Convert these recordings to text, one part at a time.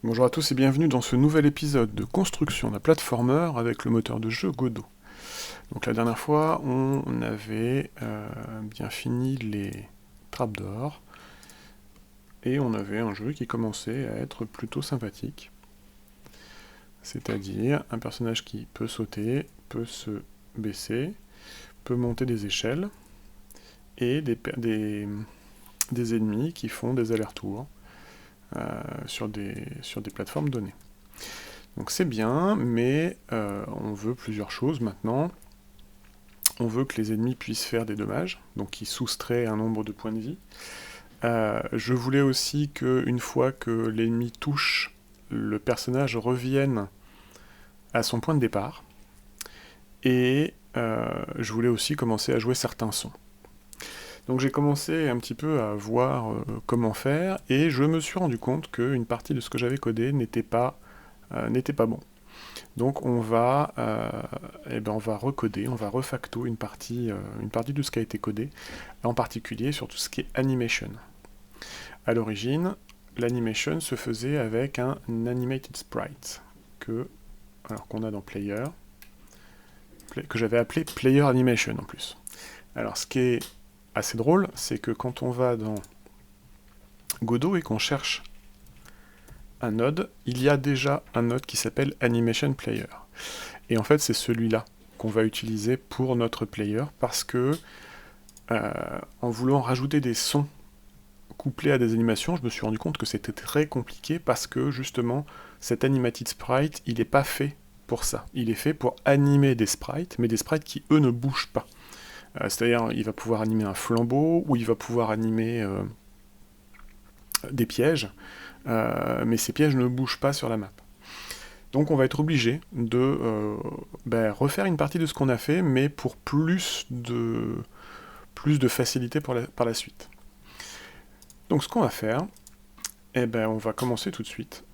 Bonjour à tous et bienvenue dans ce nouvel épisode de construction d'un platformer avec le moteur de jeu Godot. Donc la dernière fois, on avait bien fini les trappes d'or et on avait un jeu qui commençait à être plutôt sympathique. C'est-à-dire un personnage qui peut sauter, peut se baisser, peut monter des échelles et des ennemis qui font des allers-retours sur des plateformes données. Donc c'est bien, mais on veut plusieurs choses maintenant. On veut que les ennemis puissent faire des dommages, donc qui soustraient un nombre de points de vie. Je voulais aussi qu'une fois que l'ennemi touche, le personnage revienne à son point de départ. Et je voulais aussi commencer à jouer certains sons. Donc j'ai commencé un petit peu à voir comment faire, et je me suis rendu compte qu'une partie de ce que j'avais codé n'était pas bon. Donc on va recoder, on va refacto une partie de ce qui a été codé, en particulier sur tout ce qui est animation. À l'origine, l'animation se faisait avec un animated sprite qu'on a dans Player, que j'avais appelé Player Animation en plus. Alors ce qui est assez drôle, c'est que quand on va dans Godot et qu'on cherche un node, il y a déjà un node qui s'appelle Animation Player. Et en fait, c'est celui-là qu'on va utiliser pour notre player parce que, en voulant rajouter des sons couplés à des animations, je me suis rendu compte que c'était très compliqué parce que, justement, cet animated sprite, il n'est pas fait pour ça. Il est fait pour animer des sprites, mais des sprites qui, eux, ne bougent pas. C'est-à-dire, il va pouvoir animer un flambeau, ou il va pouvoir animer des pièges, mais ces pièges ne bougent pas sur la map. Donc on va être obligé de refaire une partie de ce qu'on a fait, mais pour plus de facilité par la suite. Donc ce qu'on va faire, on va commencer tout de suite.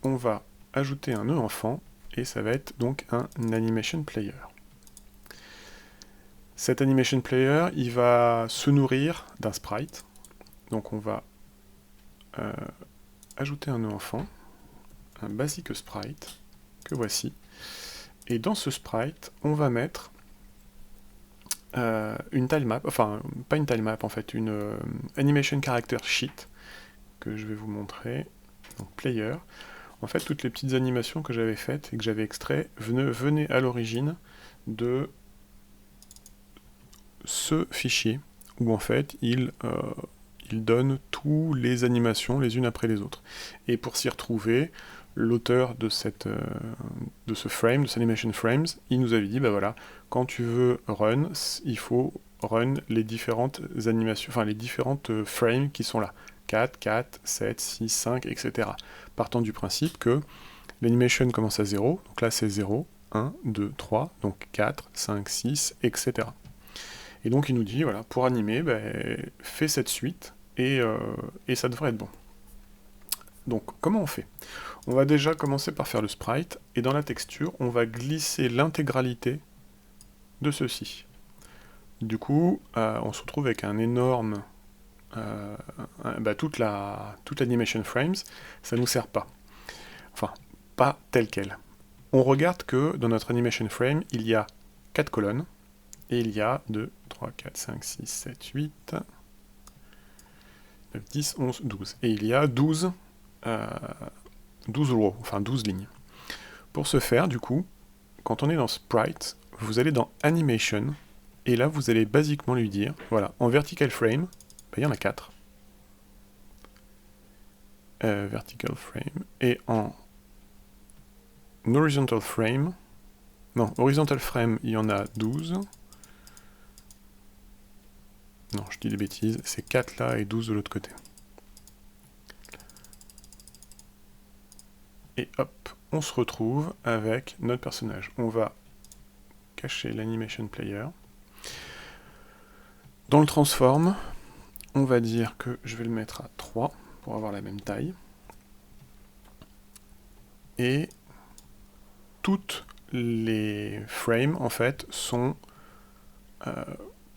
On va ajouter un nœud enfant, et ça va être donc un animation player. Cet animation player, il va se nourrir d'un sprite. Donc on va ajouter un nœud enfant, un basic sprite, que voici. Et dans ce sprite, on va mettre une tilemap, enfin pas une tilemap en fait, une animation character sheet que je vais vous montrer. Donc player. En fait, toutes les petites animations que j'avais faites et que j'avais extraites venaient à l'origine de ce fichier où en fait il donne toutes les animations les unes après les autres. Et pour s'y retrouver, l'auteur de ce frame, de cette animation frames, il nous avait dit, bah voilà, quand tu veux run, il faut run les différentes animations, enfin les différentes frames qui sont là. 4, 4, 7, 6, 5, etc. Partant du principe que l'animation commence à 0, donc là c'est 0, 1, 2, 3, donc 4, 5, 6, etc. Et donc il nous dit, voilà, pour animer, fais cette suite, et ça devrait être bon. Donc comment on fait ? On va déjà commencer par faire le sprite, et dans la texture, on va glisser l'intégralité de ceci. Du coup, on se retrouve avec un énorme... toute l'animation frames, ça ne nous sert pas. Enfin, pas tel quel. On regarde que dans notre animation frame, il y a 4 colonnes, et il y a 2, 3, 4, 5, 6, 7, 8, 9, 10, 11, 12. Et il y a 12 rows, enfin 12 lignes. Pour ce faire, du coup, quand on est dans Sprite, vous allez dans Animation, et là vous allez basiquement lui dire, voilà, en Vertical Frame, il y en a 4. Vertical Frame, et en Horizontal Frame, non, Horizontal Frame, il y en a 12. Non, je dis des bêtises, c'est 4 là et 12 de l'autre côté. Et hop, on se retrouve avec notre personnage. On va cacher l'animation player. Dans le transform, on va dire que je vais le mettre à 3 pour avoir la même taille. Et toutes les frames, en fait, sont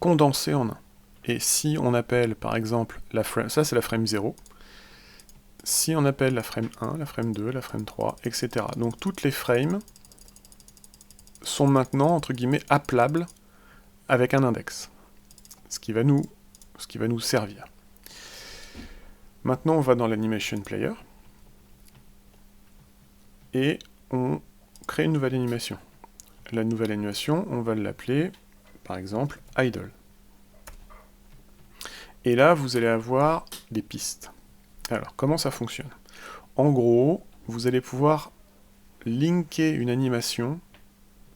condensées en un. Et si on appelle, par exemple, la frame, ça c'est la frame 0, si on appelle la frame 1, la frame 2, la frame 3, etc. Donc toutes les frames sont maintenant, entre guillemets, appelables avec un index, ce qui va nous servir. Maintenant, on va dans l'Animation Player, et on crée une nouvelle animation. La nouvelle animation, on va l'appeler, par exemple, Idle. Et là, vous allez avoir des pistes. Alors, comment ça fonctionne? En gros, vous allez pouvoir linker une animation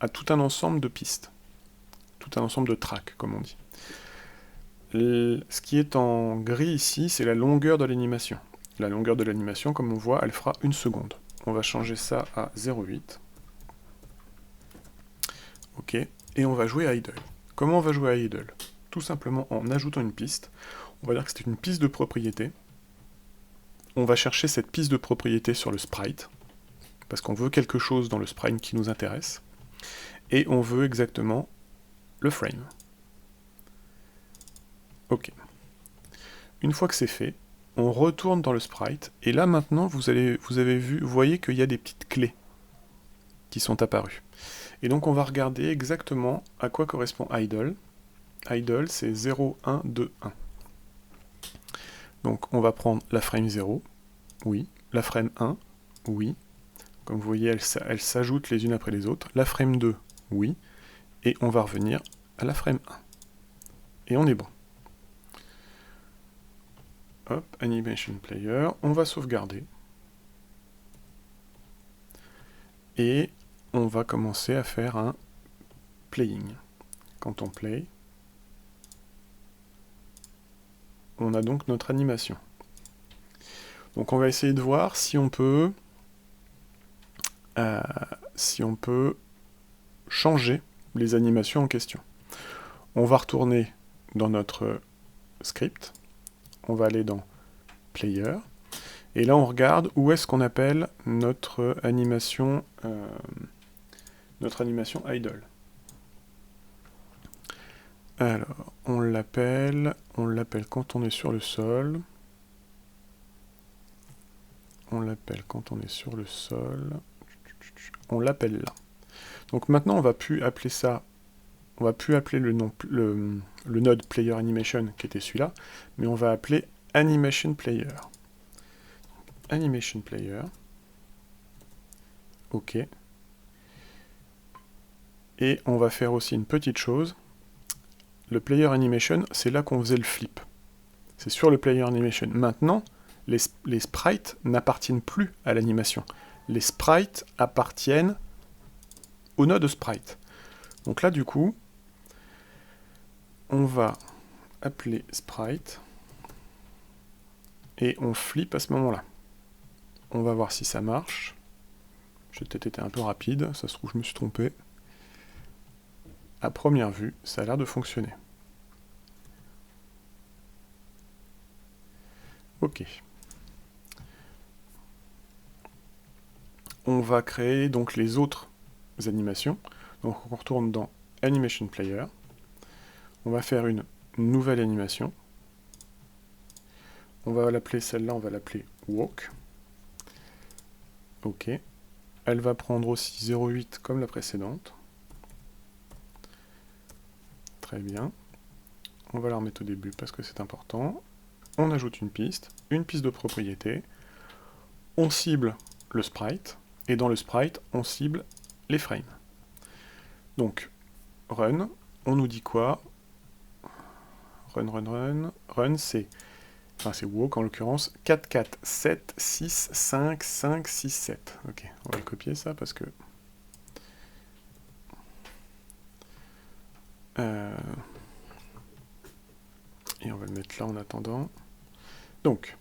à tout un ensemble de pistes, tout un ensemble de tracks, comme on dit. Ce qui est en gris ici, c'est la longueur de l'animation. La longueur de l'animation, comme on voit, elle fera 1 seconde. On va changer ça à 0,8. Ok, et on va jouer à Idle. Comment on va jouer à Idle? Tout simplement en ajoutant une piste. On va dire que c'est une piste de propriété. On va chercher cette piste de propriété sur le sprite, parce qu'on veut quelque chose dans le sprite qui nous intéresse, et on veut exactement le frame. Ok. Une fois que c'est fait, on retourne dans le sprite, et là maintenant vous voyez qu'il y a des petites clés qui sont apparues. Et donc on va regarder exactement à quoi correspond idle. Idle c'est 0, 1, 2, 1. Donc on va prendre la frame 0, oui. La frame 1, oui. Comme vous voyez, elles s'ajoutent les unes après les autres. La frame 2, oui. Et on va revenir à la frame 1. Et on est bon. Hop, Animation Player, on va sauvegarder. Et on va commencer à faire un playing. Quand on play, on a donc notre animation. Donc on va essayer de voir si on peut changer les animations en question. On va retourner dans notre script, on va aller dans Player, et là on regarde où est-ce qu'on appelle notre animation idle. Alors, on l'appelle quand on est sur le sol. On l'appelle quand on est sur le sol. On l'appelle là. Donc maintenant, on va plus appeler ça. On va plus appeler le node Player Animation qui était celui-là, mais on va appeler Animation Player. Animation Player. OK. Et on va faire aussi une petite chose. Le Player Animation, c'est là qu'on faisait le flip. C'est sur le Player Animation. Maintenant, les sprites n'appartiennent plus à l'animation. Les sprites appartiennent au node sprite. Donc là, du coup, on va appeler sprite et on flip à ce moment-là. On va voir si ça marche. J'ai peut-être été un peu rapide, ça se trouve je me suis trompé. À première vue, ça a l'air de fonctionner. Ok. On va créer donc les autres animations. Donc on retourne dans Animation Player. On va faire une nouvelle animation. On va l'appeler celle-là, on va l'appeler Walk. Ok. Elle va prendre aussi 0,8 comme la précédente. Très bien. On va la remettre au début parce que c'est important. On ajoute une piste de propriété. On cible le sprite. Et dans le sprite, on cible les frames. Donc, run, on nous dit quoi? Run, c'est walk en l'occurrence, 4, 4, 7, 6, 5, 5, 6, 7. Ok, on va copier ça parce que... Et on va le mettre là en attendant. Donc,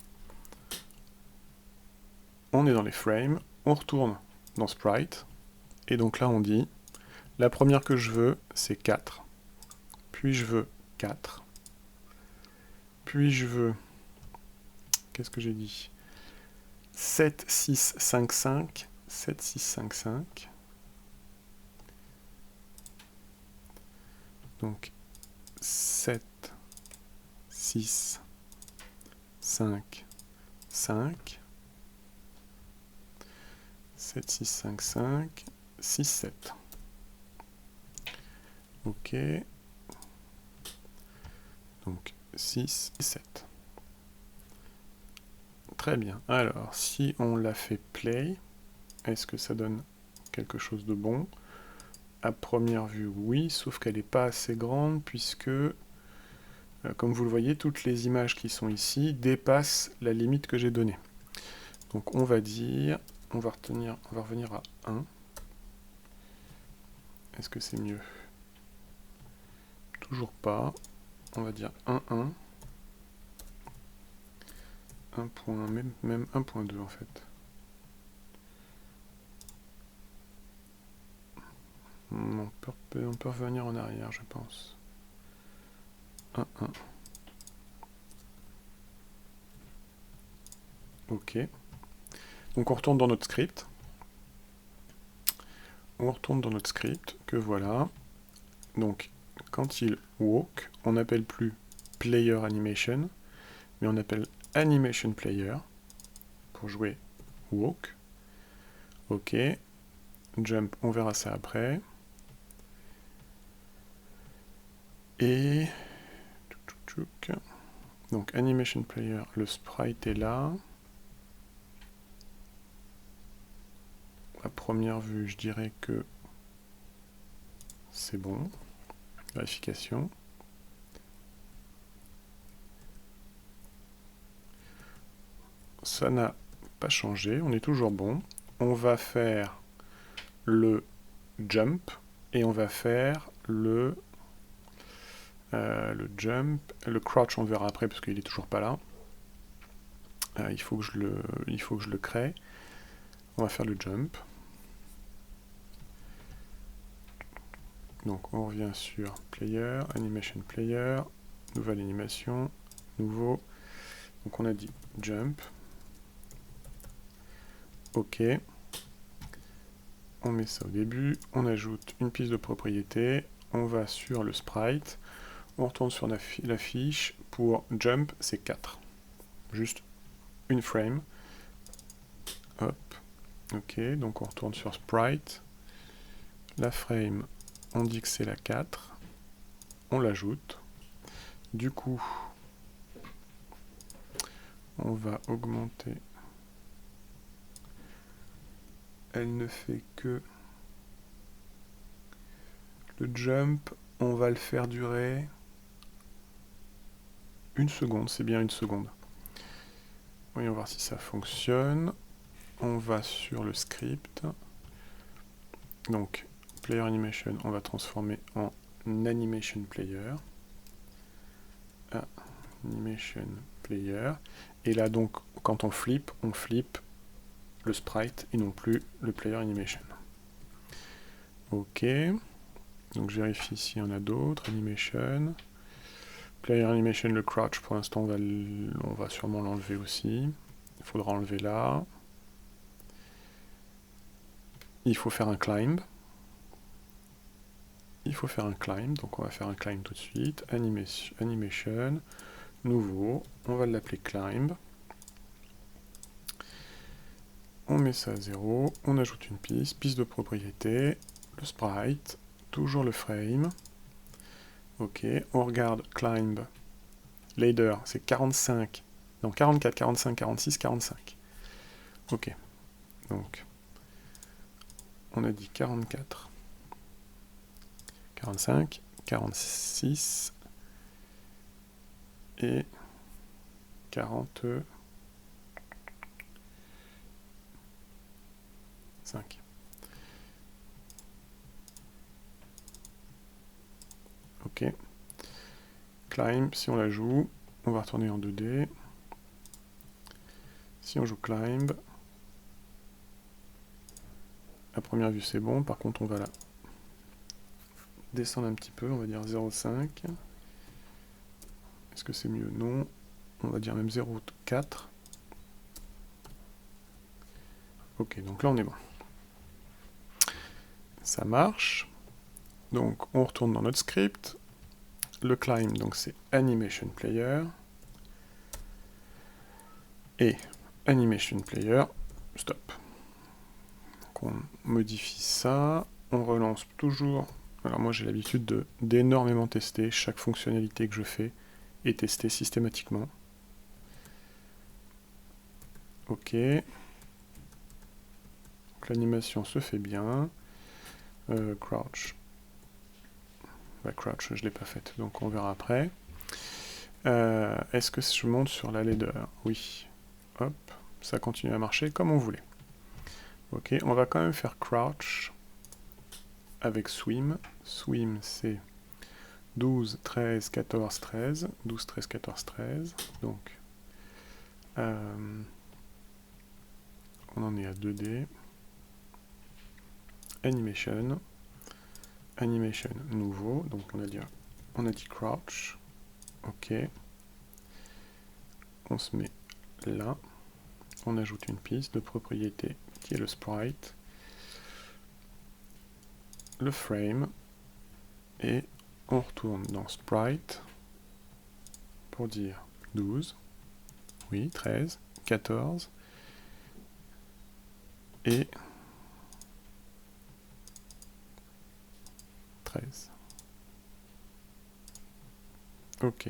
on est dans les frames, on retourne dans Sprite, et donc là on dit, la première que je veux, c'est 4, puis je veux 4, puis je veux, qu'est-ce que j'ai dit? 7, 6, 5, 5, 7, 6, 5, 5, donc 7, 6, 5, 5, 7, 6, 5, 5, 6, 7. Ok. Donc 6 et 7. Très bien. Alors, si on la fait play, est-ce que ça donne quelque chose de bon? À première vue, oui, sauf qu'elle n'est pas assez grande puisque, comme vous le voyez, toutes les images qui sont ici dépassent la limite que j'ai donnée. Donc on va dire, on va revenir à 1. Est-ce que c'est mieux? Toujours pas. On va dire 1, 1. 1 point, même 1.2 en fait. On peut revenir en arrière, je pense. 1, 1. Ok. Donc on retourne dans notre script. On retourne dans notre script, que voilà. Donc quand il walk, on n'appelle plus player animation, mais on appelle animation player pour jouer walk. Ok. Jump, on verra ça après. Et donc animation player, le sprite est là. À première vue, je dirais que c'est bon. Vérification. Ça n'a pas changé, on est toujours bon. On va faire le jump et on va faire le jump, le crouch on verra après parce qu'il est toujours pas là. Il faut que je le crée. On va faire le jump. Donc on revient sur player, animation player, nouvelle animation, nouveau. Donc on a dit jump. Ok. On met ça au début, on ajoute une piste de propriété, on va sur le sprite, on retourne sur la fiche, pour jump c'est 4. Juste une frame. Hop. Ok, donc on retourne sur sprite. La frame, on dit que c'est la 4. On l'ajoute. Du coup, on va augmenter. Elle ne fait que le jump, on va le faire durer 1 seconde, c'est bien 1 seconde. Voyons voir si ça fonctionne. On va sur le script. Donc, player animation, on va transformer en animation player. Animation player. Et là, donc, quand on flippe le sprite et non plus le player animation. Ok. Donc, je vérifie s'il y en a d'autres. Animation. Player animation, le crouch, pour l'instant, on va sûrement l'enlever aussi. Il faudra enlever là. Il faut faire un climb. Il faut faire un climb, donc on va faire un climb tout de suite. Animation, nouveau, on va l'appeler climb. On met ça à 0, on ajoute une piste de propriété, le sprite, toujours le frame. Ok, on regarde climb, ladder, c'est 45, non 44, 45, 46, 45. Ok, donc on a dit 44, 45, 46 et 45. Ok. Climb, si on la joue, on va retourner en 2D. Si on joue climb, à première vue c'est bon, par contre on va la descendre un petit peu, on va dire 0,5. Est-ce que c'est mieux? Non. On va dire même 0,4. Ok, donc là on est bon. Ça marche. Donc on retourne dans notre script. Le climb, donc c'est animation player. Et animation player, stop. Donc on modifie ça, on relance toujours. Alors moi j'ai l'habitude d'énormément tester, chaque fonctionnalité que je fais est testée systématiquement. Ok. L'animation se fait bien. Crouch. Bah, crouch, je ne l'ai pas faite, donc on verra après. Est-ce que je monte sur la laideur? Oui. Hop, ça continue à marcher comme on voulait. Ok, on va quand même faire crouch avec swim. Swim, c'est 12, 13, 14, 13. 12, 13, 14, 13. Donc, on en est à 2D. Animation. Animation nouveau. Donc, on a dit crouch. Ok. On se met là. On ajoute une piste de propriété qui est le sprite. Le frame. Et on retourne dans sprite pour dire 12. Oui, 13, 14. Et 13. Ok.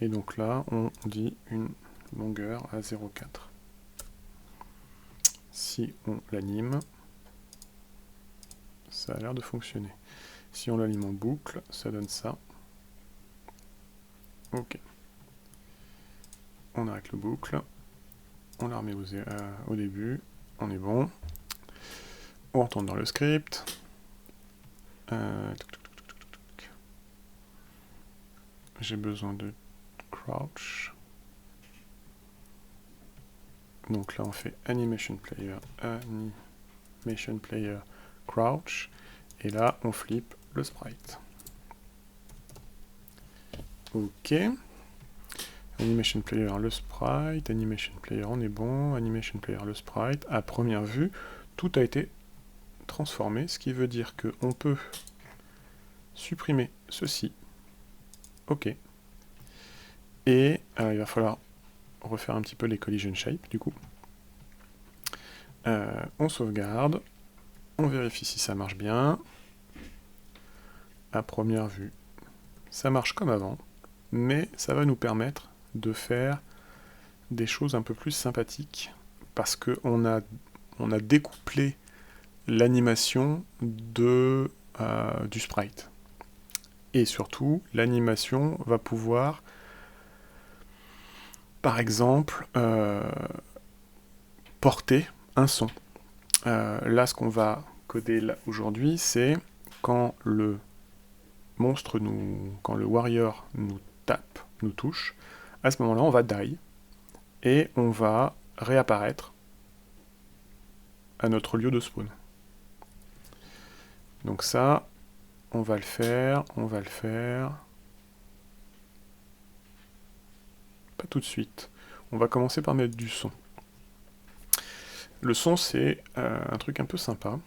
Et donc là, on dit une longueur à 0,4. Si on l'anime, ça a l'air de fonctionner. Si on l'anime en boucle, ça donne ça. Ok. On arrête le boucle. On la remet au début. On est bon. On retourne dans le script. J'ai besoin de crouch. Donc là on fait animation player, crouch, et là on flippe le sprite. Ok. Animation player, le sprite, animation player, on est bon, animation player, le sprite. À première vue, tout a été transformé, ce qui veut dire qu'on peut supprimer ceci. Ok. Et il va falloir refaire un petit peu les collision shape du coup. On sauvegarde, on vérifie si ça marche bien. À première vue, ça marche comme avant, mais ça va nous permettre de faire des choses un peu plus sympathiques parce qu'on a découplé l'animation du sprite. Et surtout, l'animation va pouvoir, par exemple, porter un son. Là, ce qu'on va coder aujourd'hui, c'est quand le monstre quand le warrior nous tape, nous touche, à ce moment-là, on va die et on va réapparaître à notre lieu de spawn. Donc ça, on va le faire. Pas tout de suite. On va commencer par mettre du son. Le son, c'est un truc un peu sympa.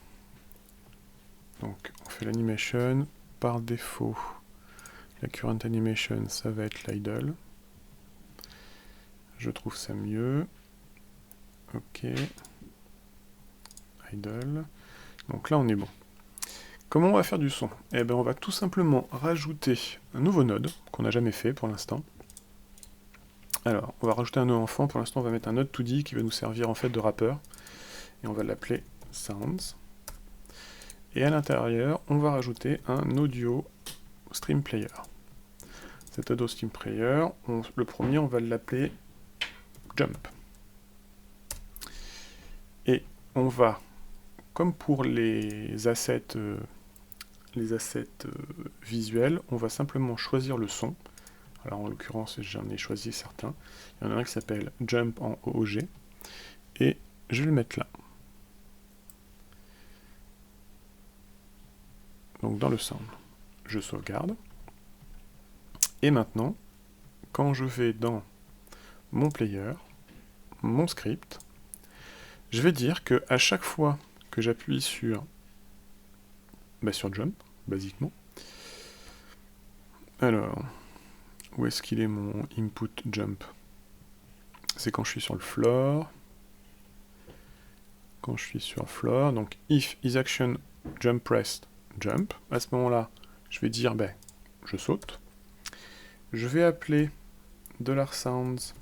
Donc, on fait l'animation. Par défaut, la current animation, ça va être l'idle. Je trouve ça mieux. Ok. Idle. Donc là, on est bon. Comment on va faire du son? Eh bien, on va tout simplement rajouter un nouveau node, qu'on n'a jamais fait pour l'instant. Alors, on va rajouter un node enfant. Pour l'instant, on va mettre un node 2D qui va nous servir en fait de wrapper. Et on va l'appeler Sounds. Et à l'intérieur, on va rajouter un audio stream player. Cet audio stream player, le premier, on va l'appeler Jump. Et on va, comme pour les assets visuels, on va simplement choisir le son. Alors en l'occurrence, j'en ai choisi certains. Il y en a un qui s'appelle Jump en OOG. Et je vais le mettre là. Donc dans le sound, je sauvegarde. Et maintenant, quand je vais dans mon player, mon script, je vais dire que à chaque fois que j'appuie sur Jump, basiquement, alors, où est-ce qu'il est mon input Jump? C'est quand je suis sur le floor. quand je suis sur floor, donc if isAction jump pressed, jump, à ce moment-là, je vais dire, ben, je saute. Je vais appeler $sounds.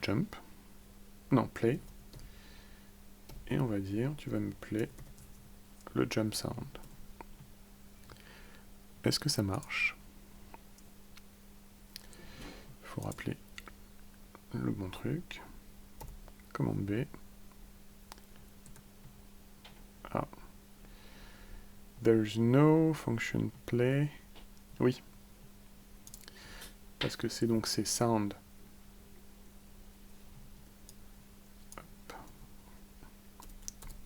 Jump, non, play, et on va dire, tu vas me play le jump sound. Est-ce que ça marche? Il faut rappeler le bon truc. Commande B. Ah. There's no function play. Oui. Parce que c'est donc ces sound.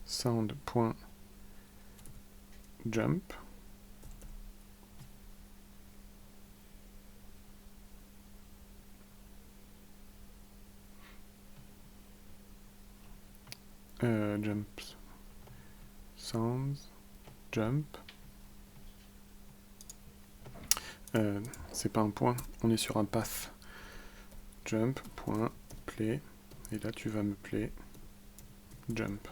Sound.jump. Jump. Sounds. Jump. C'est pas un point, on est sur un path. Jump.play. Et là tu vas me play jump.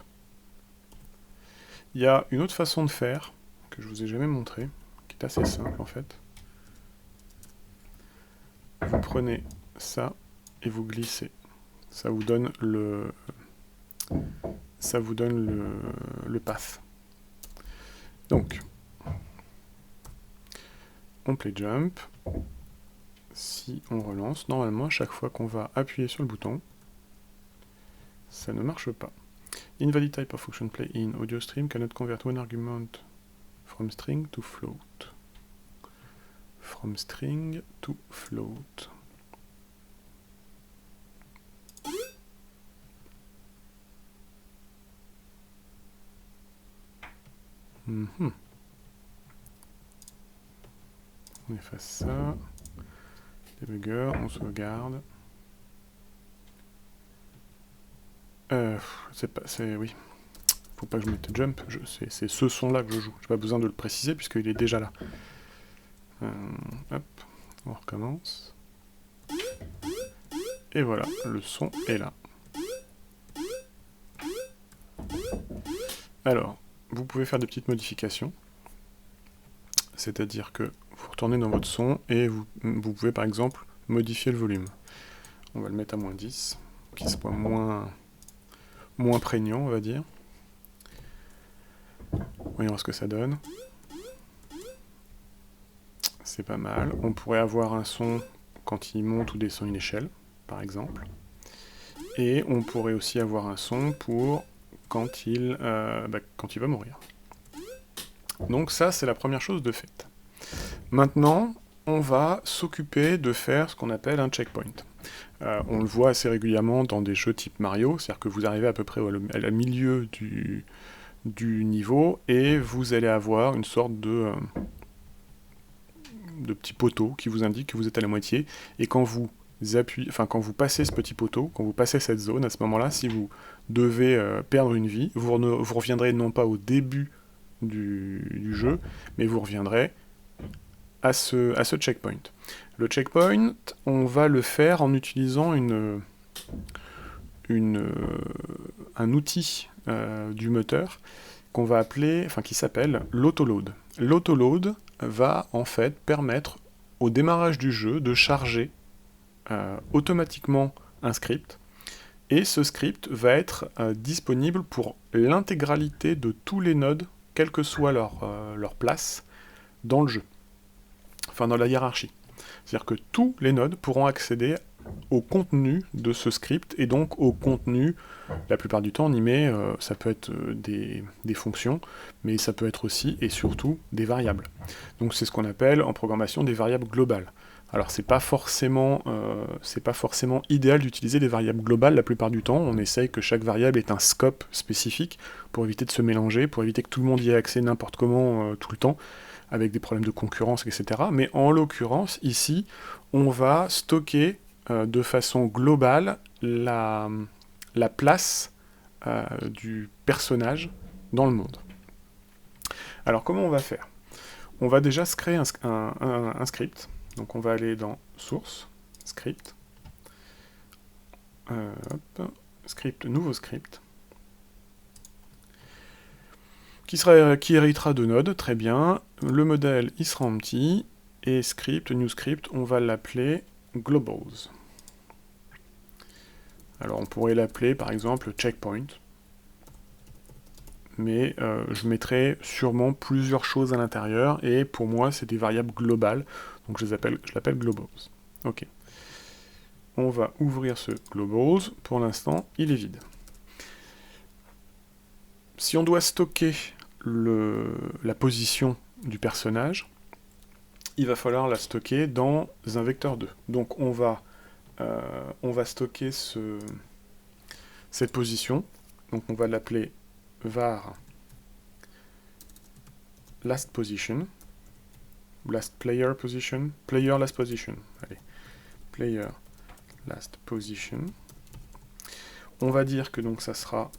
Il y a une autre façon de faire, que je vous ai jamais montré, qui est assez simple en fait. Vous prenez ça et vous glissez. Ça vous donne le path. Donc, on play jump. Si on relance, normalement, à chaque fois qu'on va appuyer sur le bouton, ça ne marche pas. Invalid type of function play in audio stream cannot convert one argument from string to float. From string to float. On efface ça. Debugger, on sauvegarde. Oui. Faut pas que je mette jump. C'est ce son-là que je joue. J'ai pas besoin de le préciser puisqu'il est déjà là. Hop, on recommence. Et voilà, le son est là. Alors, vous pouvez faire des petites modifications. C'est-à-dire que vous retournez dans votre son et vous pouvez par exemple modifier le volume. On va le mettre à -10, qu'il soit moins prégnant, on va dire. Voyons ce que ça donne. C'est pas mal. On pourrait avoir un son quand il monte ou descend une échelle, par exemple. Et on pourrait aussi avoir un son pour quand il va mourir. Donc ça, c'est la première chose de faite. Maintenant, on va s'occuper de faire ce qu'on appelle un checkpoint. On le voit assez régulièrement dans des jeux type Mario, c'est-à-dire que vous arrivez à peu près à milieu du niveau, et vous allez avoir une sorte de petit poteau qui vous indique que vous êtes à la moitié, et quand vous passez ce petit poteau, quand vous passez cette zone, à ce moment-là, si vous devez perdre une vie, vous reviendrez non pas au début du jeu, mais vous reviendrez à ce checkpoint. Le checkpoint, on va le faire en utilisant un outil du moteur qu'on va appeler, qui s'appelle l'autoload. L'autoload va en fait permettre au démarrage du jeu de charger automatiquement un script, et ce script va être disponible pour l'intégralité de tous les nodes, quelle que soit leur place dans le jeu, dans la hiérarchie. C'est-à-dire que tous les nodes pourront accéder au contenu de ce script, et donc au contenu, la plupart du temps on y met, ça peut être des fonctions, mais ça peut être aussi et surtout des variables. Donc c'est ce qu'on appelle en programmation des variables globales. Alors c'est pas forcément idéal d'utiliser des variables globales la plupart du temps, on essaye que chaque variable ait un scope spécifique pour éviter de se mélanger, pour éviter que tout le monde y ait accès n'importe comment tout le temps, avec des problèmes de concurrence, etc. Mais en l'occurrence, ici, on va stocker de façon globale la place du personnage dans le monde. Alors comment on va faire? On va déjà se créer un script. Donc on va aller dans Source, Script, hop, script, nouveau script, qui héritera de node, très bien. Le modèle, il sera empty, et script, new script, on va l'appeler globals. Alors on pourrait l'appeler par exemple checkpoint, mais je mettrai sûrement plusieurs choses à l'intérieur, et pour moi c'est des variables globales, donc je l'appelle globals. Ok. On va ouvrir ce globals, pour l'instant il est vide. Si on doit stocker la position du personnage, il va falloir la stocker dans un vecteur 2. Donc on va stocker cette position, donc on va l'appeler var last position, last player position, player last position, allez, player last position. On va dire que donc ça sera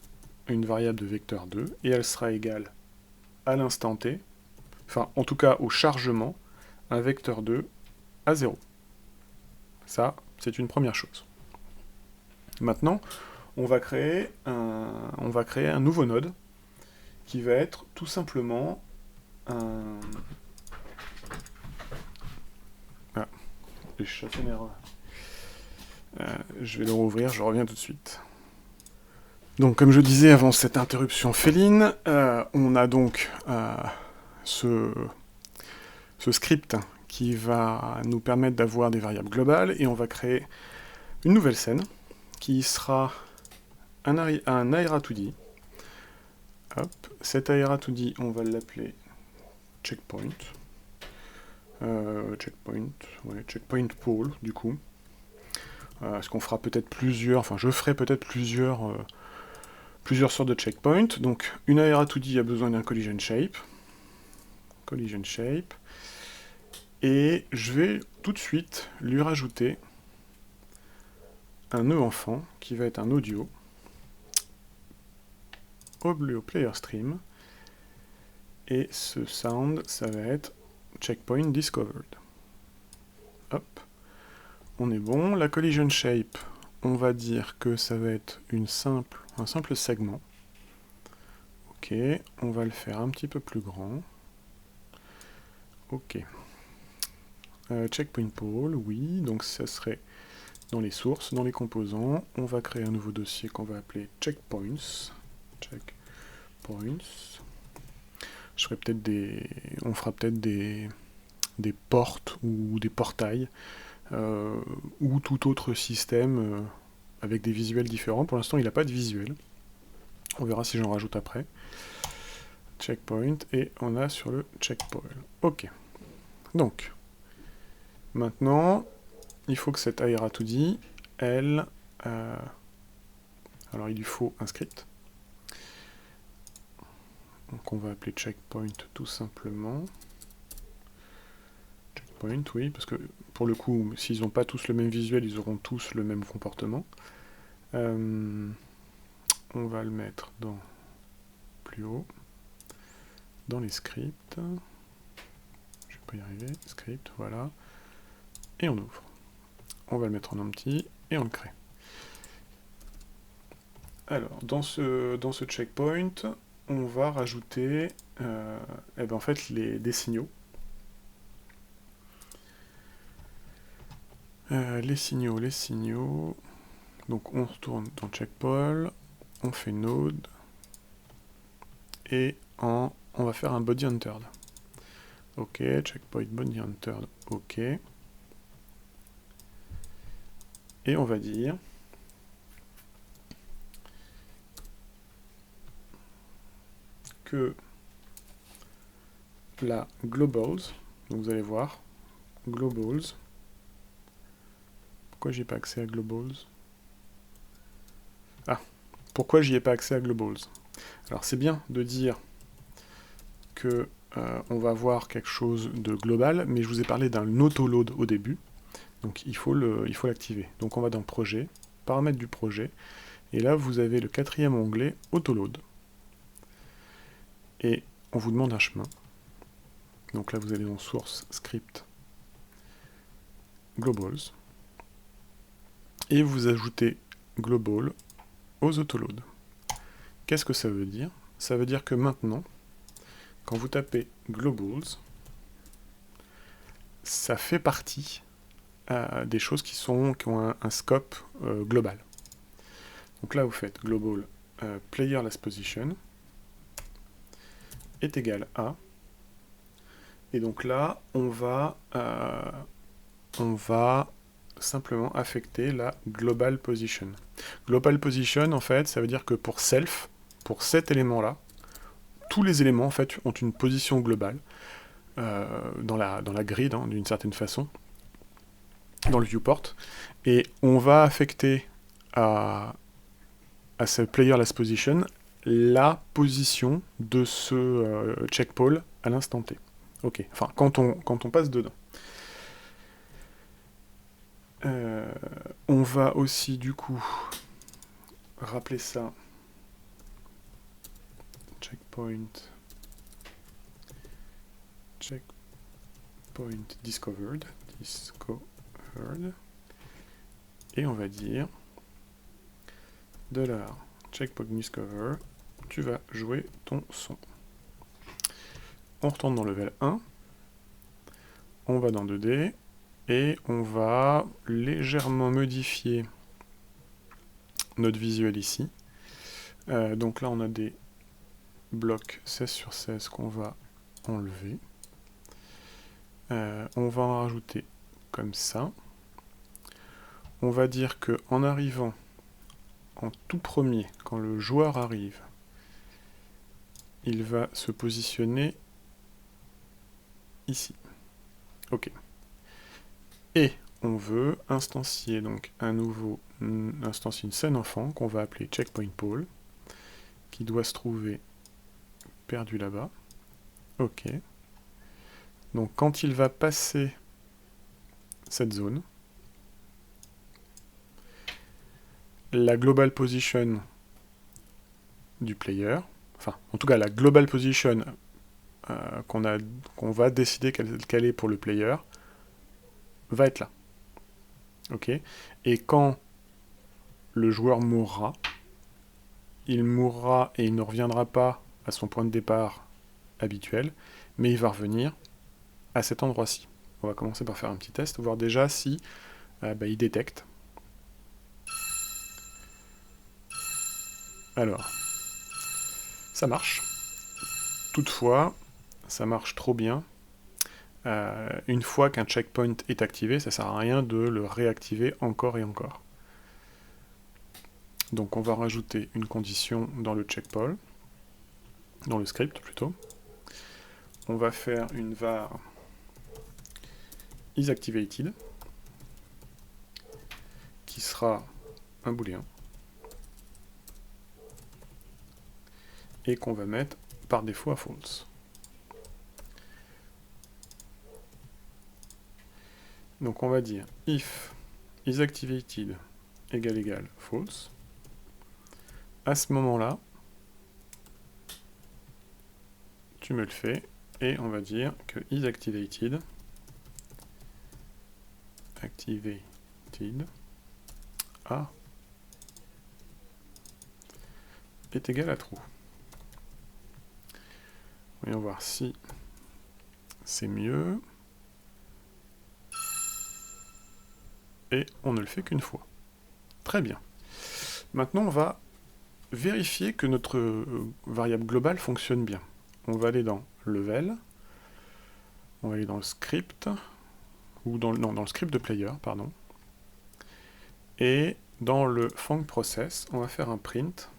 une variable de vecteur 2, et elle sera égale à l'instant t, enfin en tout cas au chargement, un vecteur 2 à 0. Ça, c'est une première chose. Maintenant, on va créer un nouveau node qui va être tout simplement un... Ah, j'ai fait une erreur. Je vais le rouvrir, je reviens tout de suite. Donc, comme je disais avant cette interruption féline, on a donc ce script qui va nous permettre d'avoir des variables globales, et on va créer une nouvelle scène qui sera un ARA2D. Hop, cet ARA2D, on va l'appeler checkpoint. Checkpoint pool, du coup. Parce qu'on fera peut-être plusieurs, enfin je ferai peut-être plusieurs sortes de checkpoints. Donc une ARA2D a besoin d'un collision shape. Et je vais tout de suite lui rajouter un nœud enfant qui va être un audio player stream, et ce sound, ça va être checkpoint discovered. Hop, on est bon. La collision shape, on va dire que ça va être un simple segment. Ok, on va le faire un petit peu plus grand. Ok. Checkpoint pool, oui, donc ça serait dans les sources, dans les composants. On va créer un nouveau dossier qu'on va appeler checkpoints. On fera peut-être des portes ou des portails, ou tout autre système avec des visuels différents. Pour l'instant, il n'a pas de visuel. On verra si j'en rajoute après. Checkpoint, et on a sur le checkpoint. Ok. Donc, maintenant, il faut que cette ARA2D, elle... alors, il lui faut un script. Donc, on va appeler checkpoint tout simplement. Checkpoint, oui, parce que pour le coup, s'ils n'ont pas tous le même visuel, ils auront tous le même comportement. On va le mettre dans plus haut, dans les scripts. Je vais pas y arriver. Script, voilà. Et on ouvre. On va le mettre en empty et on le crée. Alors, dans ce checkpoint, on va rajouter en fait des signaux. Les signaux. Donc on retourne dans checkpoint, on fait node, et on va faire un body entered. Ok, checkpoint body entered, ok. Et on va dire que la globals, donc vous allez voir, globals, pourquoi j'ai pas accès à globals? Ah, pourquoi j'y ai pas accès à globals? Alors c'est bien de dire que on va voir quelque chose de global, mais je vous ai parlé d'un autoload au début, donc il faut l'activer. Donc on va dans projet, paramètres du projet, et là vous avez le 4e onglet autoload. Et on vous demande un chemin. Donc là vous allez dans source, script, globals, et vous ajoutez global aux autoload. Qu'est-ce que ça veut dire? Ça veut dire que maintenant, quand vous tapez globals, ça fait partie des choses qui ont un scope global. Donc là, vous faites global player last position est égal à, et donc là, on va simplement affecter la global position. Global position, en fait, ça veut dire que pour self, pour cet élément-là, tous les éléments, en fait, ont une position globale dans la grid, hein, d'une certaine façon, dans le viewport, et on va affecter à ce player last position la position de ce check pole à l'instant T. Ok, enfin, quand on passe dedans. On va aussi, du coup, rappeler ça. Checkpoint discovered. Et on va dire $checkpoint discover, tu vas jouer ton son. On retourne dans level 1. On va dans 2D. Et on va légèrement modifier notre visuel ici. Donc là, on a des blocs 16 sur 16 qu'on va enlever. On va en rajouter comme ça. On va dire que en arrivant en tout premier, quand le joueur arrive, il va se positionner ici. Ok. Et on veut instancier donc instancier une scène enfant qu'on va appeler checkpoint pole, qui doit se trouver perdu là-bas. Ok. Donc quand il va passer cette zone, la global position du player, enfin en tout cas la global position qu'on va décider qu'elle est pour le player, va être là. Ok. Et quand le joueur mourra, il mourra et il ne reviendra pas à son point de départ habituel, mais il va revenir à cet endroit-ci. On va commencer par faire un petit test, voir déjà si il détecte. Alors, ça marche. Toutefois, ça marche trop bien. Une fois qu'un checkpoint est activé, ça ne sert à rien de le réactiver encore et encore. Donc on va rajouter une condition dans le checkpoint, dans le script plutôt. On va faire une var isActivated, qui sera un booléen, et qu'on va mettre par défaut à false. Donc on va dire if isActivated égale false. À ce moment-là, tu me le fais, et on va dire que isActivated est égal à true. Voyons voir si c'est mieux. Et on ne le fait qu'une fois. Très bien. Maintenant, on va vérifier que notre variable globale fonctionne bien. On va aller dans level, on va aller dans le script, ou dans le script de player, pardon. Et dans le func process, on va faire un print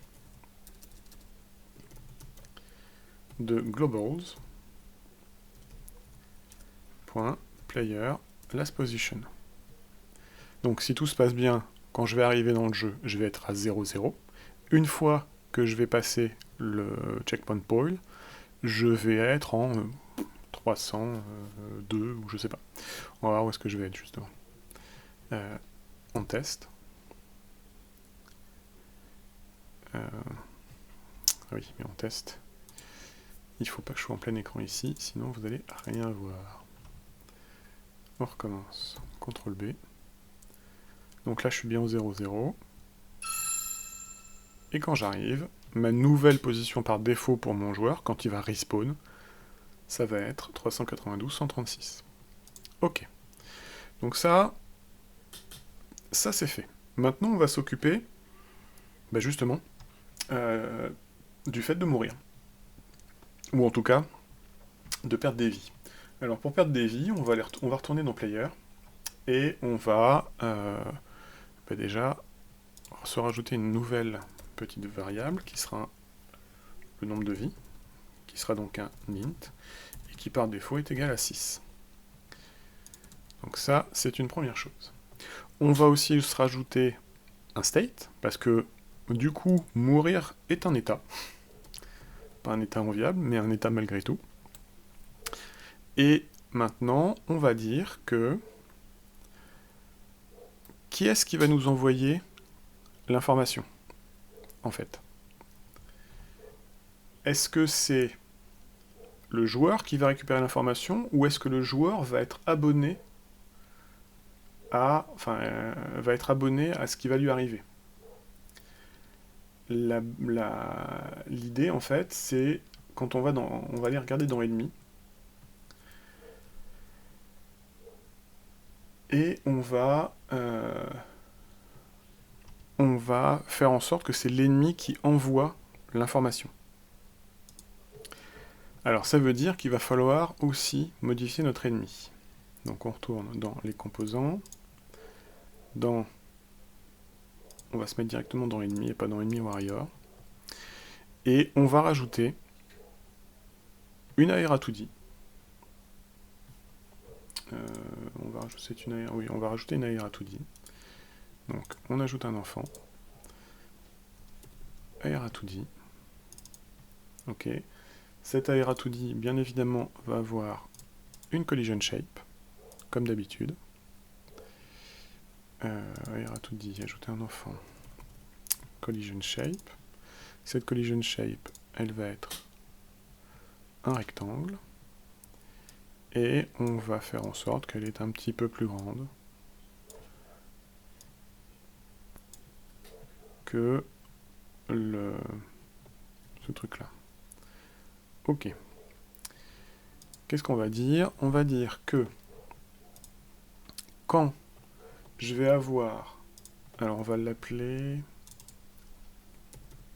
de globals.player last position. Donc si tout se passe bien, quand je vais arriver dans le jeu, je vais être à 0, 0. Une fois que je vais passer le checkpoint pole, je vais être en 302 ou je sais pas. On va voir où est-ce que je vais être justement. On teste. Oui, mais on teste. Il faut pas que je sois en plein écran ici, sinon vous allez rien voir. On recommence. CTRL B. Donc là je suis bien au 0, 0. Et quand j'arrive, ma nouvelle position par défaut pour mon joueur, quand il va respawn, ça va être 392-136. Ok. Donc ça c'est fait. Maintenant, on va s'occuper, justement, du fait de mourir. Ou en tout cas, de perdre des vies. Alors pour perdre des vies, on va retourner dans Player, et on va déjà se rajouter une nouvelle petite variable qui sera le nombre de vies, qui sera donc un int, et qui par défaut est égal à 6. Donc ça, c'est une première chose. On va aussi se rajouter un state, parce que du coup, mourir est un état. Pas un état enviable, mais un état malgré tout. Et maintenant, on va dire que qui est-ce qui va nous envoyer l'information, en fait? Est-ce que c'est le joueur qui va récupérer l'information, ou est-ce que le joueur va être abonné à, ce qui va lui arriver? L'idée, en fait, c'est quand on va aller regarder dans Ennemi, et on va faire en sorte que c'est l'ennemi qui envoie l'information. Alors ça veut dire qu'il va falloir aussi modifier notre ennemi. Donc on retourne dans les composants, on va se mettre directement dans ennemi et pas dans ennemi warrior, et on va rajouter une ARA2D. On va rajouter une ARA2D. Donc on ajoute un enfant, ARA2D. Ok. Cette ARA2D, bien évidemment, va avoir une collision shape, comme d'habitude. ARA2D, ajouter un enfant, collision shape. Cette collision shape, elle va être un rectangle. Et on va faire en sorte qu'elle est un petit peu plus grande que ce truc-là. Ok. Qu'est-ce qu'on va dire? On va dire que quand je vais avoir... Alors on va l'appeler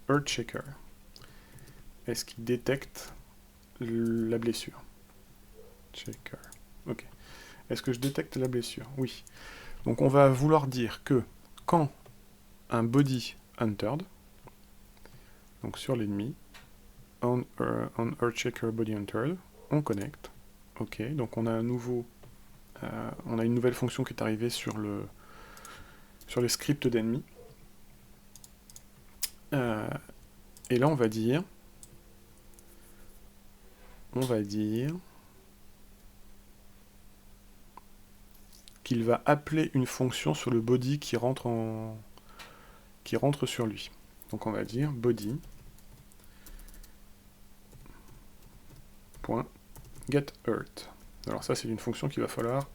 Earthshaker. Est-ce qu'il détecte la blessure? Checker. Ok. Est-ce que je détecte la blessure? Oui. Donc on va vouloir dire que quand un body entered, donc sur l'ennemi, on Earthshaker body entered, on connecte. Ok. Donc on a on a une nouvelle fonction qui est arrivée sur les scripts d'ennemis. Et là on va dire qu'il va appeler une fonction sur le body qui rentre sur lui. Donc on va dire body .getEarth. Alors ça c'est une fonction qu'il va falloir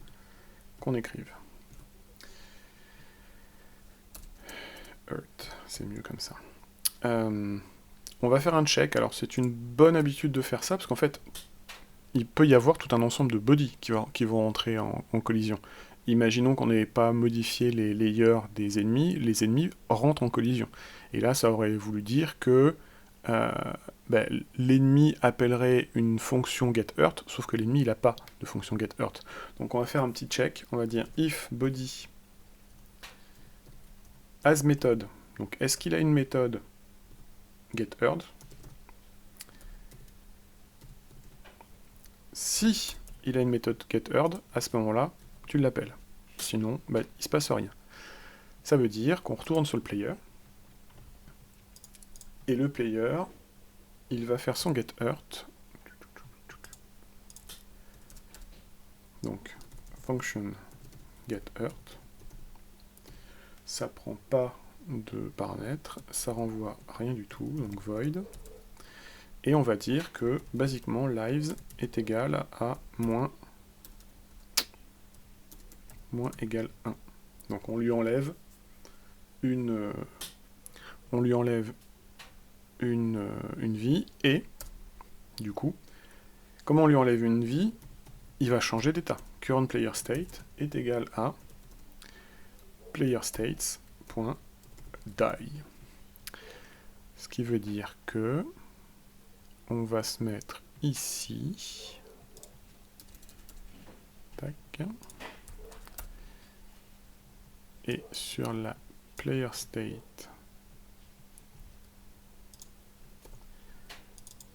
qu'on écrive. Earth, c'est mieux comme ça. On va faire un check. Alors c'est une bonne habitude de faire ça parce qu'en fait il peut y avoir tout un ensemble de body qui vont entrer en collision. Imaginons qu'on n'ait pas modifié les layers des ennemis, les ennemis rentrent en collision. Et là, ça aurait voulu dire que l'ennemi appellerait une fonction getEarth, sauf que l'ennemi, il n'a pas de fonction getEarth. Donc on va faire un petit check, on va dire if body as method. Donc est-ce qu'il a une méthode getEarth? Si il a une méthode getEarth, à ce moment-là, tu l'appelles. Sinon, il ne se passe rien. Ça veut dire qu'on retourne sur le player, et le player, il va faire son getEarth. Donc, function getEarth. Ça prend pas de paramètres, ça renvoie rien du tout, donc void. Et on va dire que, basiquement, lives est égal à moins égale 1. Donc on lui enlève une vie, et du coup, comment on lui enlève une vie? Il va changer d'état. Current player state est égal à playerstates.die. Ce qui veut dire que on va se mettre ici. Tac. Et sur la player state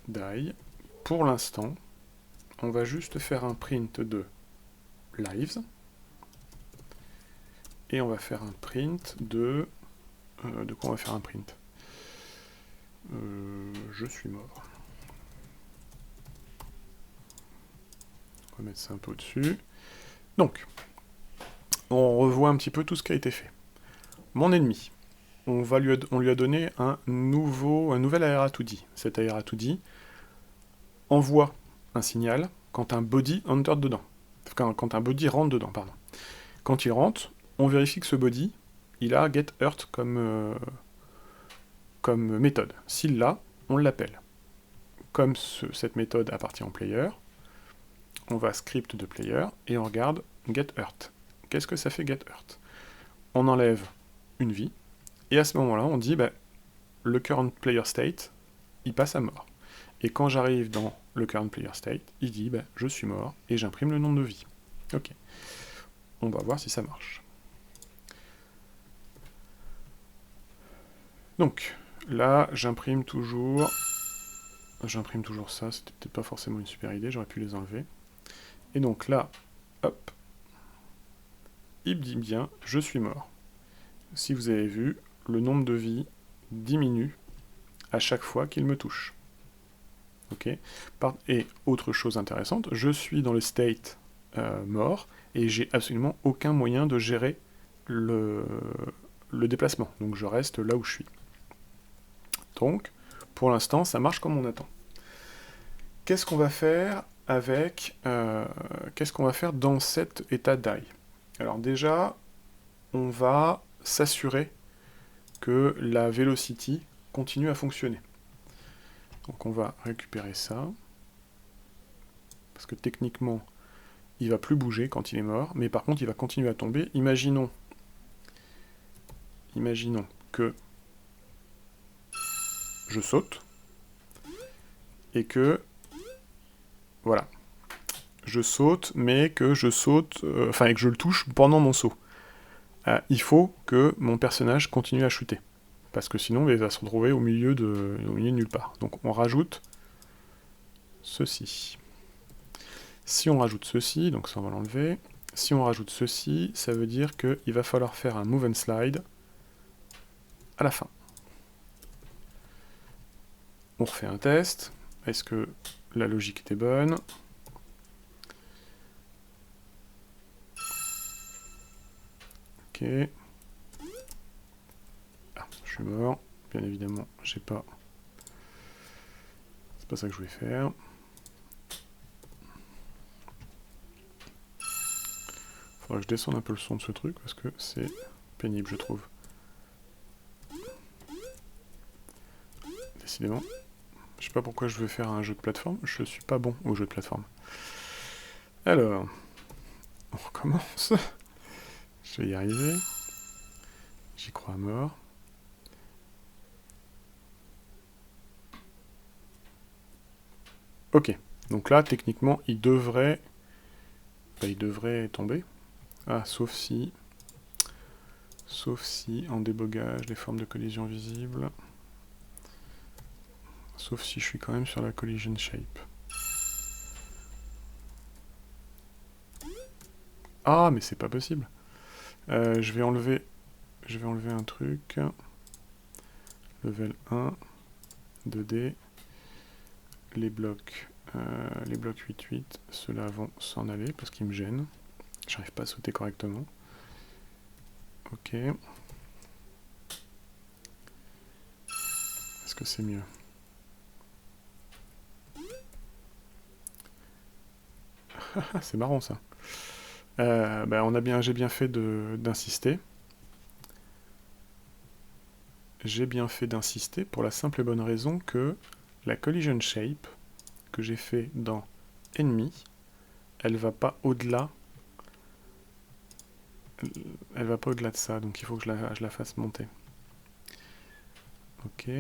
die, pour l'instant, on va juste faire un print de lives, et on va faire un print de quoi on va faire un print? Je suis mort. On va mettre ça un peu au-dessus. Donc, on revoit un petit peu tout ce qui a été fait. Mon ennemi, on lui a donné un nouvel ARA2D. Cet ARA2D envoie un signal quand un body enter dedans. Quand un body rentre dedans, pardon. Quand il rentre, on vérifie que ce body, il a getHurt comme méthode. S'il l'a, on l'appelle. Comme cette méthode appartient au player, on va script de player et on regarde getHurt. Qu'est-ce que ça fait getHurt? On enlève une vie, et à ce moment-là, on dit le current player state, il passe à mort. Et quand j'arrive dans le current player state, il dit je suis mort, et j'imprime le nombre de vie. Ok. On va voir si ça marche. Donc, là, j'imprime toujours ça, c'était peut-être pas forcément une super idée, j'aurais pu les enlever. Et donc là, hop, il me dit bien, je suis mort. Si vous avez vu, le nombre de vies diminue à chaque fois qu'il me touche. Ok. Et autre chose intéressante, je suis dans le state mort, et j'ai absolument aucun moyen de gérer le déplacement. Donc je reste là où je suis. Donc, pour l'instant, ça marche comme on attend. Qu'est-ce qu'on va faire qu'est-ce qu'on va faire dans cet état die? Alors déjà, on va s'assurer que la velocity continue à fonctionner. Donc on va récupérer ça, parce que techniquement, il va plus bouger quand il est mort, mais par contre, il va continuer à tomber. Imaginons que je saute, et que, voilà, je saute, mais que je saute, et que je le touche pendant mon saut. Il faut que mon personnage continue à shooter, parce que sinon, il va se retrouver au milieu de nulle part. Donc on rajoute ceci. Si on rajoute ceci, donc ça on va l'enlever, si on rajoute ceci, ça veut dire qu'il va falloir faire un move and slide à la fin. On refait un test. Est-ce que la logique était bonne? Ok. Ah, je suis mort. Bien évidemment, j'ai pas... C'est pas ça que je voulais faire. Faudra que je descende un peu le son de ce truc, parce que c'est pénible, je trouve. Décidément. Je sais pas pourquoi je veux faire un jeu de plateforme, je suis pas bon au jeu de plateforme. Alors, on recommence. Je vais y arriver. J'y crois à mort. Ok, donc là, techniquement, il devrait tomber. Ah, sauf si, en débogage, les formes de collision visibles. Sauf si je suis quand même sur la collision shape. Ah, mais c'est pas possible. Je vais enlever un truc. Level 1, 2D. Les blocs 8-8, ceux-là vont s'en aller parce qu'ils me gênent. J'arrive pas à sauter correctement. Ok. Est-ce que c'est mieux? C'est marrant ça. J'ai bien fait d'insister. j'ai bien fait d'insister pour la simple et bonne raison que la collision shape que j'ai fait dans Enemy, elle va pas au-delà. Elle va pas au-delà de ça, donc il faut que je la fasse monter. Ok.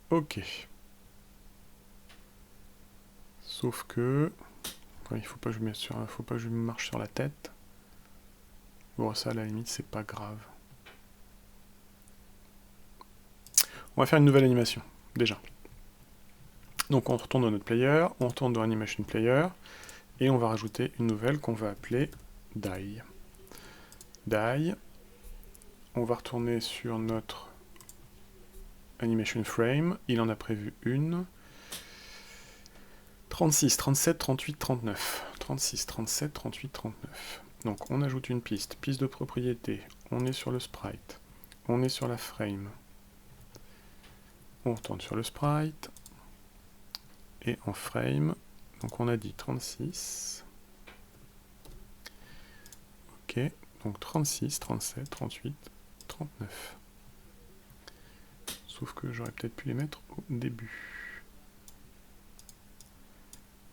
Ok. Sauf que... Ouais, il faut pas que faut pas que je me marche sur la tête. Bon, ça, à la limite, c'est pas grave. On va faire une nouvelle animation, déjà. Donc on retourne dans notre player, on retourne dans Animation Player, et on va rajouter une nouvelle qu'on va appeler Die. Die. On va retourner sur notre Animation Frame. Il en a prévu une. 36, 37, 38, 39. 36, 37, 38, 39. Donc on ajoute une piste. Piste de propriété. On est sur le sprite. On est sur la frame. On retourne sur le sprite. Et en frame, donc on a dit 36. Ok, donc 36, 37, 38, 39. Sauf que j'aurais peut-être pu les mettre au début.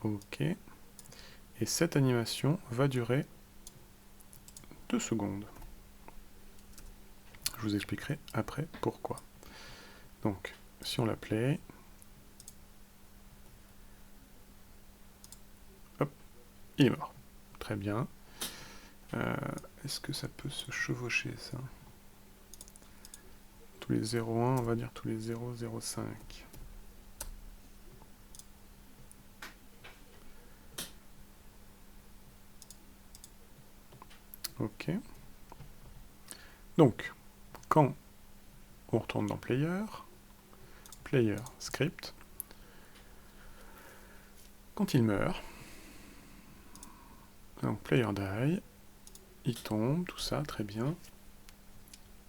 Ok. Et cette animation va durer 2 secondes. Je vous expliquerai après pourquoi. Donc, si on la play, hop, il est mort. Très bien. Est-ce que ça peut se chevaucher, ça? Tous les 0,1, on va dire tous les 0,05. Ok. Donc, quand on retourne dans Player, Player, Script, quand il meurt, donc Player die, il tombe, tout ça, très bien.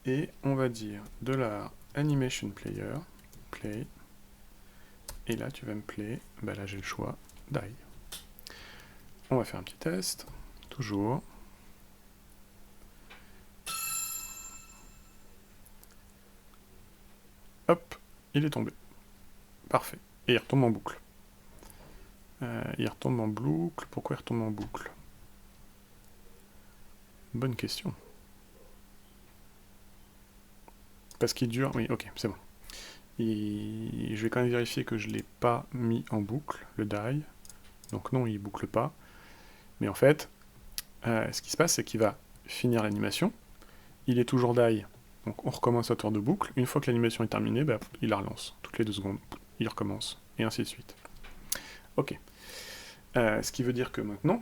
Et on va dire de la Animation Player, Play, et là tu vas me play, bah là j'ai le choix, die. On va faire un petit test, toujours. Hop, il est tombé. Parfait. Et il retombe en boucle. Il retombe en boucle. Pourquoi il retombe en boucle? Bonne question. Parce qu'il dure... Oui, ok, c'est bon. Je vais quand même vérifier que je ne l'ai pas mis en boucle, le die. Donc non, il ne boucle pas. Mais en fait, ce qui se passe, c'est qu'il va finir l'animation. Il est toujours die. Donc on recommence à tour de boucle. Une fois que l'animation est terminée, bah, il la relance. Toutes les 2 secondes, il recommence. Et ainsi de suite. Ok. Ce qui veut dire que maintenant...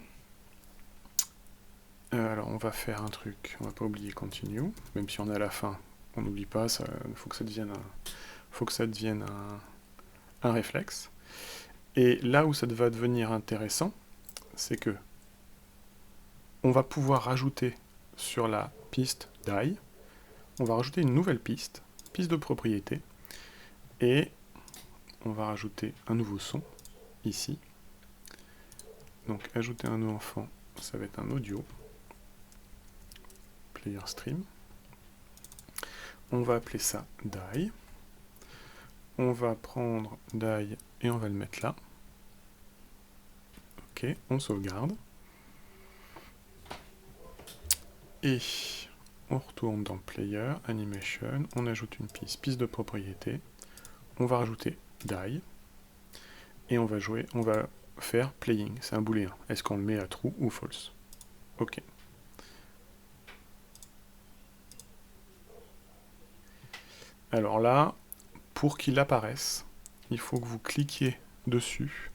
alors on va faire un truc. On va pas oublier continue. Même si on est à la fin, on n'oublie pas. Il faut que ça devienne un réflexe. Et là où ça va devenir intéressant, c'est que on va pouvoir rajouter sur la piste die, on va rajouter une nouvelle piste de propriété, et on va rajouter un nouveau son, ici. Donc ajouter un nouveau enfant, ça va être un audio, player stream. On va appeler ça die. On va prendre die et on va le mettre là. Ok, on sauvegarde. Et on retourne dans Player, Animation, on ajoute une piste de propriété, on va rajouter die, et on va faire playing, c'est un booléen. Est-ce qu'on le met à true ou false? Ok. Alors là, pour qu'il apparaisse, il faut que vous cliquiez dessus.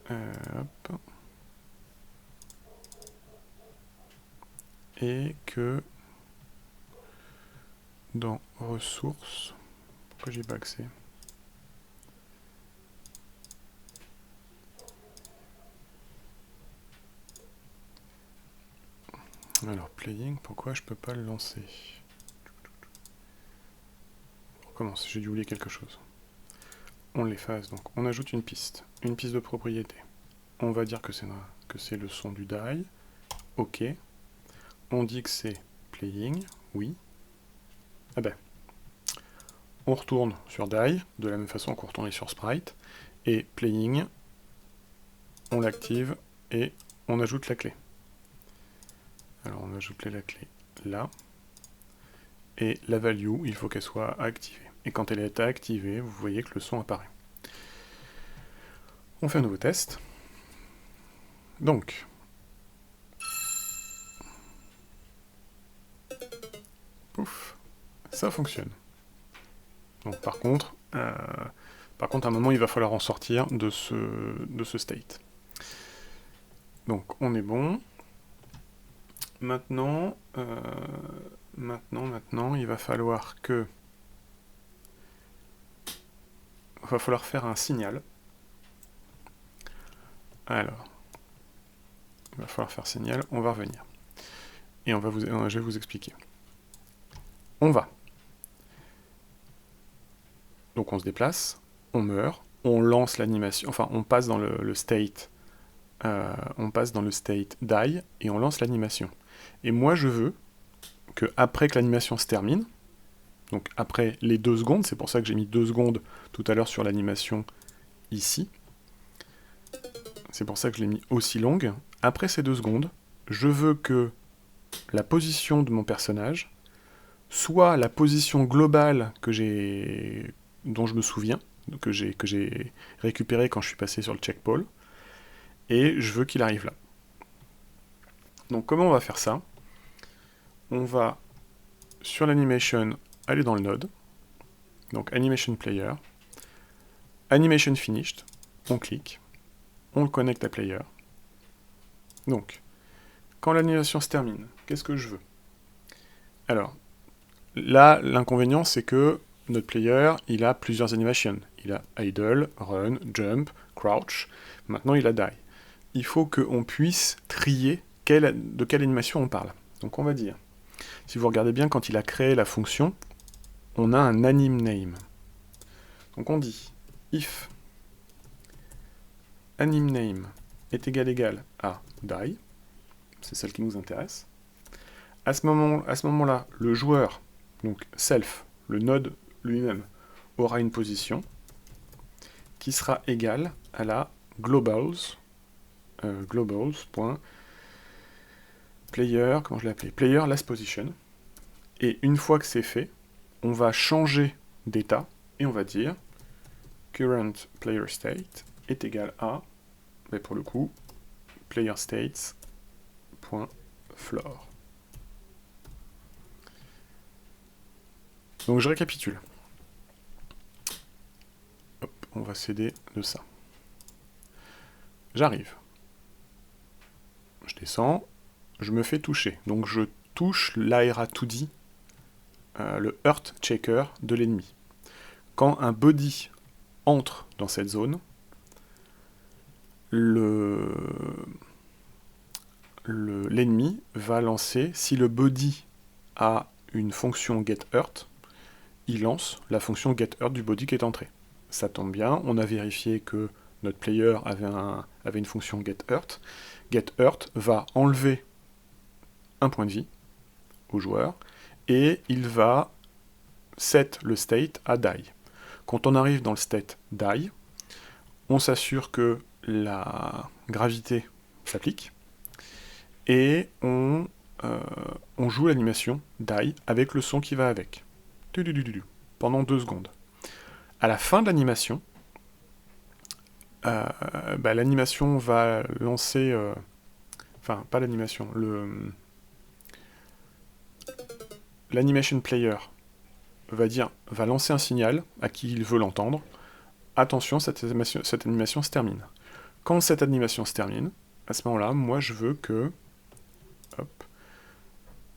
Hop. Et que dans ressources, pourquoi j'ai pas accès? Alors playing, pourquoi je peux pas le lancer? On recommence, j'ai dû oublier quelque chose. on l'efface. Donc on ajoute une piste de propriété. On va dire que c'est le son du die. OK. On dit que c'est playing, oui. Ah ben, on retourne sur die, de la même façon qu'on retournait sur sprite, et playing, on l'active et on ajoute la clé. Alors on ajoute la clé là, et la value, il faut qu'elle soit activée. Et quand elle est activée, vous voyez que le son apparaît. On fait un nouveau test. Donc, pouf, ça fonctionne. Donc par contre, à un moment, il va falloir en sortir de ce state. Donc on est bon. Maintenant, il va falloir faire un signal. Alors, il va falloir faire signal, on va revenir. Et je vais vous expliquer. On va. Donc on se déplace, on meurt, on lance l'animation, enfin on passe dans le state, die et on lance l'animation. Et moi je veux que après que l'animation se termine, donc après les 2 secondes, c'est pour ça que j'ai mis 2 secondes tout à l'heure sur l'animation ici, c'est pour ça que je l'ai mis aussi longue, après ces 2 secondes, je veux que la position de mon personnage soit la position globale dont je me souviens, que j'ai récupéré quand je suis passé sur le checkpoint, et je veux qu'il arrive là. Donc comment on va faire ça? On va, sur l'animation, aller dans le node, donc animation player, animation finished, on clique, on le connecte à player. Donc, quand l'animation se termine, qu'est-ce que je veux? Alors, là, l'inconvénient, c'est que notre player, il a plusieurs animations. Il a idle, run, jump, crouch. Maintenant, il a die. Il faut qu'on puisse trier de quelle animation on parle. Donc, on va dire, si vous regardez bien, quand il a créé la fonction, on a un anim name. Donc, on dit if anim name est égal à die, c'est celle qui nous intéresse. À ce moment-là, le joueur, donc self, le node lui-même, aura une position qui sera égale à la globals.player, comment je l'ai appelé, player last position. Et une fois que c'est fait, on va changer d'état et on va dire current player state est égal à, mais pour le coup, player states.floor. Donc je récapitule. Hop, on va s'aider de ça. J'arrive. Je descends, je me fais toucher. Donc je touche l'ARA2D, le Hurt Checker de l'ennemi. Quand un body entre dans cette zone, l'ennemi va lancer, si le body a une fonction getHurt, il lance la fonction getHurt du body qui est entré. Ça tombe bien, on a vérifié que notre player avait une fonction getHurt. GetHurt va enlever un point de vie au joueur, et il va set le state à die. Quand on arrive dans le state die, on s'assure que la gravité s'applique, et on joue l'animation die avec le son qui va avec. Pendant 2 secondes. À la fin de l'animation, l'animation va lancer... enfin, pas l'animation, l'animation player va lancer un signal à qui il veut l'entendre. Attention, cette animation se termine. Quand cette animation se termine, à ce moment-là, moi je veux que... Hop,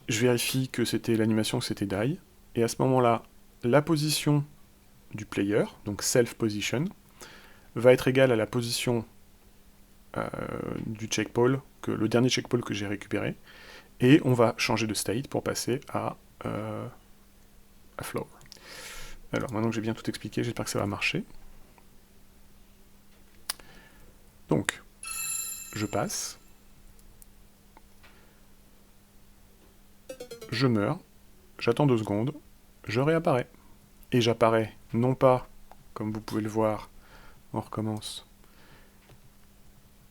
je vérifie que c'était l'animation, que c'était die, et à ce moment-là, la position du player, donc self position, va être égale à la position du checkpoint, le dernier checkpoint que j'ai récupéré, et on va changer de state pour passer à floor. Alors maintenant que j'ai bien tout expliqué, j'espère que ça va marcher. je passe, je meurs, j'attends 2 secondes, je réapparais. Et j'apparais non pas, comme vous pouvez le voir, on recommence,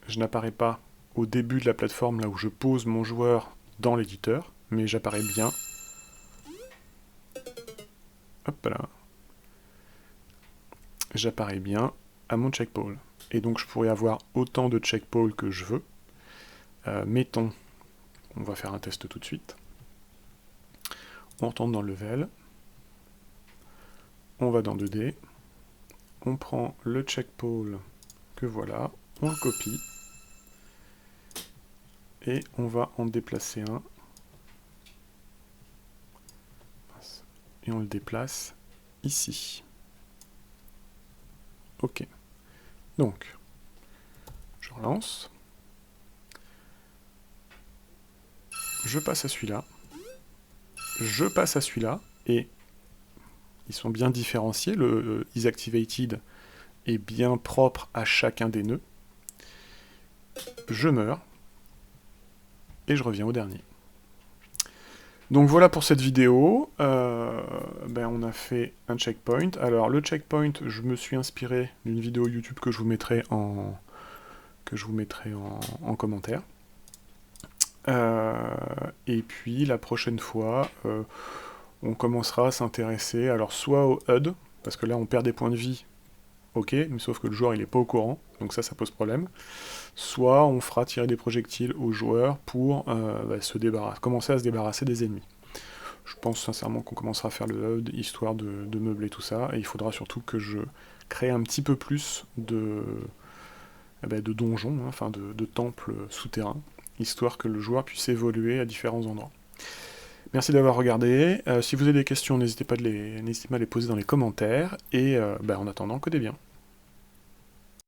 je n'apparais pas au début de la plateforme, là où je pose mon joueur dans l'éditeur, mais j'apparais bien. Hop là. J'apparais bien à mon checkpoint. Et donc je pourrais avoir autant de checkpoints que je veux. Mettons, on va faire un test tout de suite. On retourne dans le level. On va dans 2D. On prend le checkpoint que voilà. On le copie. Et on va en déplacer un. Et on le déplace ici. Ok. Donc, je relance. Je passe à celui-là. Je passe à celui-là. Et ils sont bien différenciés. Le isActivated est bien propre à chacun des nœuds. Je meurs. Et je reviens au dernier. Donc voilà pour cette vidéo. On a fait un checkpoint. Alors le checkpoint, je me suis inspiré d'une vidéo YouTube que je vous mettrai en commentaire. Et puis la prochaine fois, on commencera à s'intéresser alors soit au HUD, parce que là on perd des points de vie, ok, mais sauf que le joueur il n'est pas au courant, donc ça pose problème. Soit on fera tirer des projectiles aux joueurs pour commencer à se débarrasser des ennemis. Je pense sincèrement qu'on commencera à faire le HUD, histoire de meubler tout ça, et il faudra surtout que je crée un petit peu plus de donjons, hein, enfin de temples souterrains, histoire que le joueur puisse évoluer à différents endroits. Merci d'avoir regardé. Si vous avez des questions, n'hésitez pas à les poser dans les commentaires, et en attendant, codez bien.